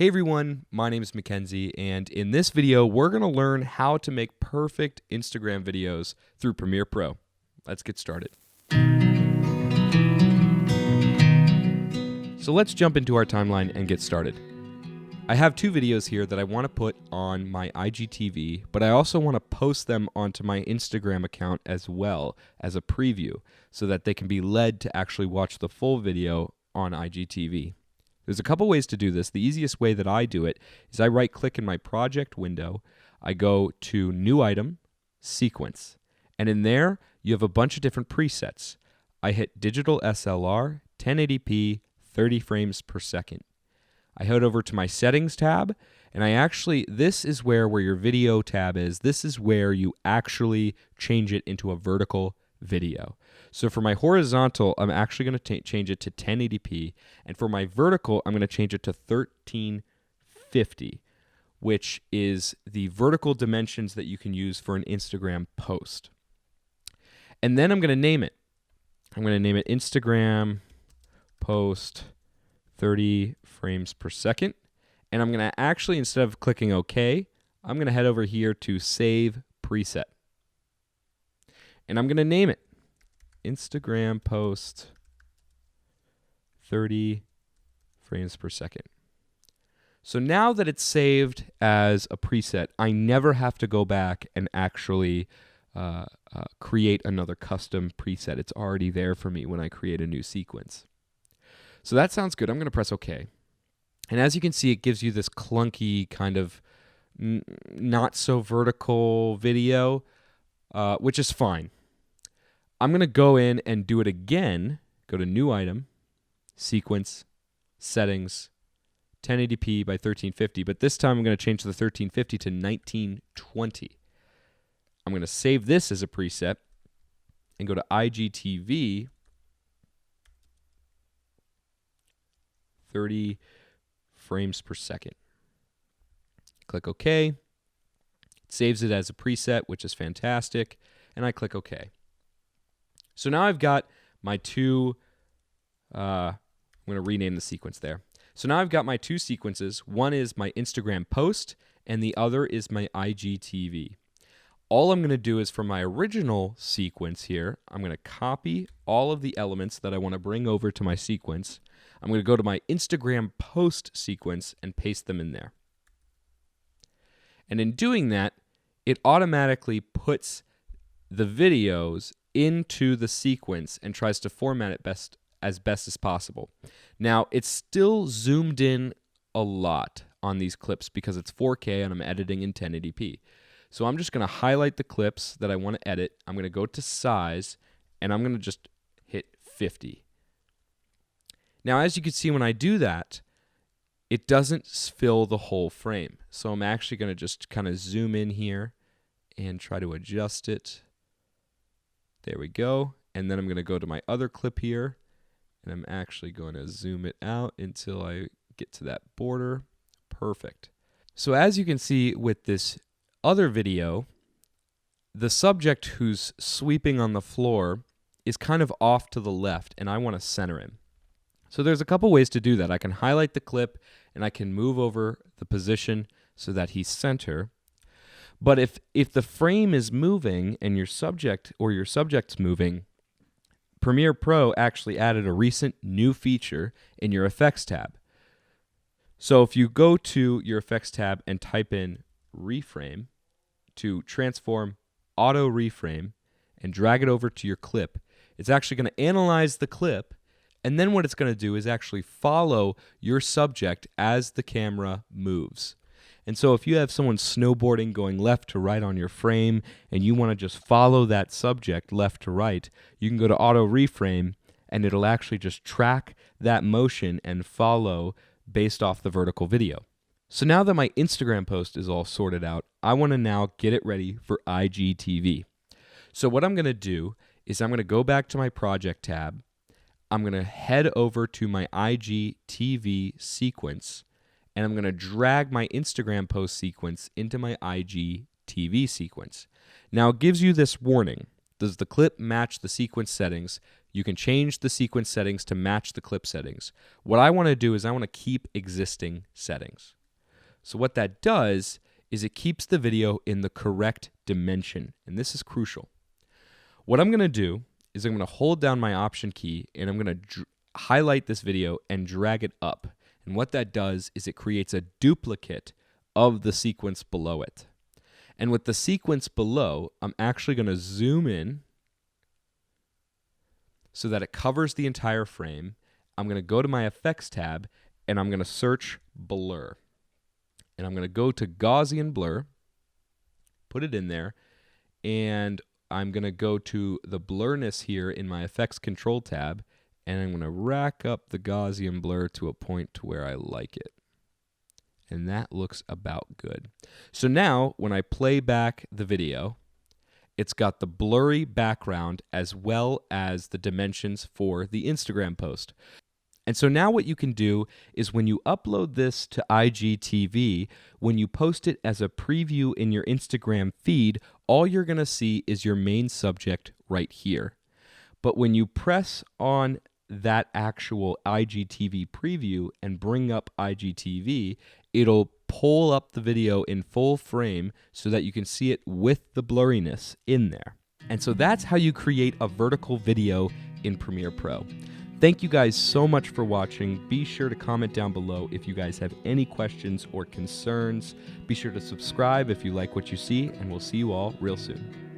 Hey everyone, my name is McKenzie, and in this video, we're going to learn how to make perfect Instagram videos through Premiere Pro. Let's get started. So let's jump into our timeline and get started. I have two videos here that I want to put on my IGTV, but I also want to post them onto my Instagram account as well as a preview so that they can be led to actually watch the full video on IGTV. There's a couple ways to do this. The easiest way that I do it is I right-click in my project window, I go to New Item, Sequence, and in there you have a bunch of different presets. I hit Digital SLR, 1080p, 30 frames per second. I head over to my Settings tab, and this is where your Video tab is. This is where you actually change it into a vertical video. So for my horizontal, I'm actually going to change it to 1080p, and for my vertical, I'm going to change it to 1350, which is the vertical dimensions that you can use for an Instagram post. And then I'm going to name it. I'm going to name it Instagram Post 30 frames per second, and I'm going to actually, instead of clicking OK, I'm going to head over here to Save Preset. And I'm going to name it Instagram Post 30 frames per second. So now that it's saved as a preset, I never have to go back and actually create another custom preset. It's already there for me when I create a new sequence. So that sounds good. I'm going to press OK. And as you can see, it gives you this clunky kind of not so vertical video, which is fine. I'm going to go in and do it again. Go to New Item, Sequence, Settings, 1080p by 1350. But this time I'm going to change the 1350 to 1920. I'm going to save this as a preset and go to IGTV, 30 frames per second. Click OK. It saves it as a preset, which is fantastic. And I click OK. So now I've got my two, I'm going to rename the sequence there. So now I've got my two sequences. One is my Instagram post, and the other is my IGTV. All I'm going to do is for my original sequence here, I'm going to copy all of the elements that I want to bring over to my sequence. I'm going to go to my Instagram post sequence and paste them in there. And in doing that, it automatically puts the videos into the sequence and tries to format it best as possible. Now, it's still zoomed in a lot on these clips because it's 4K and I'm editing in 1080p. So I'm just going to highlight the clips that I want to edit. I'm going to go to size, and I'm going to just hit 50. Now, as you can see, when I do that, it doesn't fill the whole frame. So I'm actually going to just kind of zoom in here and try to adjust it. There we go. And then I'm going to go to my other clip here, and I'm actually going to zoom it out until I get to that border. Perfect. So as you can see with this other video, the subject who's sweeping on the floor is kind of off to the left, and I want to center him. So there's a couple ways to do that. I can highlight the clip, and I can move over the position so that he's center. But if the frame is moving and your subject's moving, Premiere Pro actually added a recent new feature in your Effects tab. So if you go to your Effects tab and type in Reframe to transform Auto Reframe and drag it over to your clip, it's actually going to analyze the clip, and then what it's going to do is actually follow your subject as the camera moves. And so if you have someone snowboarding going left to right on your frame and you want to just follow that subject left to right, you can go to Auto Reframe and it'll actually just track that motion and follow based off the vertical video. So now that my Instagram post is all sorted out, I want to now get it ready for IGTV. So what I'm going to do is I'm going to go back to my project tab. I'm going to head over to my IGTV sequence, and I'm going to drag my Instagram post sequence into my IGTV sequence. Now it gives you this warning. Does the clip match the sequence settings? You can change the sequence settings to match the clip settings. What I want to do is I want to keep existing settings. So what that does is it keeps the video in the correct dimension, and this is crucial. What I'm going to do is I'm going to hold down my Option key, and I'm going to highlight this video and drag it up. And what that does is it creates a duplicate of the sequence below it. And with the sequence below, I'm actually going to zoom in so that it covers the entire frame. I'm going to go to my Effects tab, and I'm going to search Blur. And I'm going to go to Gaussian Blur, put it in there, and I'm going to go to the blurriness here in my Effects Control tab, and I'm going to rack up the Gaussian blur to a point to where I like it. And that looks about good. So now, when I play back the video, it's got the blurry background as well as the dimensions for the Instagram post. And so now what you can do is when you upload this to IGTV, when you post it as a preview in your Instagram feed, all you're going to see is your main subject right here. But when you press on that actual IGTV preview and bring up IGTV, it'll pull up the video in full frame so that you can see it with the blurriness in there. And so that's how you create a vertical video in Premiere Pro. Thank you guys so much for watching. Be sure to comment down below if you guys have any questions or concerns. Be sure to subscribe if you like what you see, and we'll see you all real soon.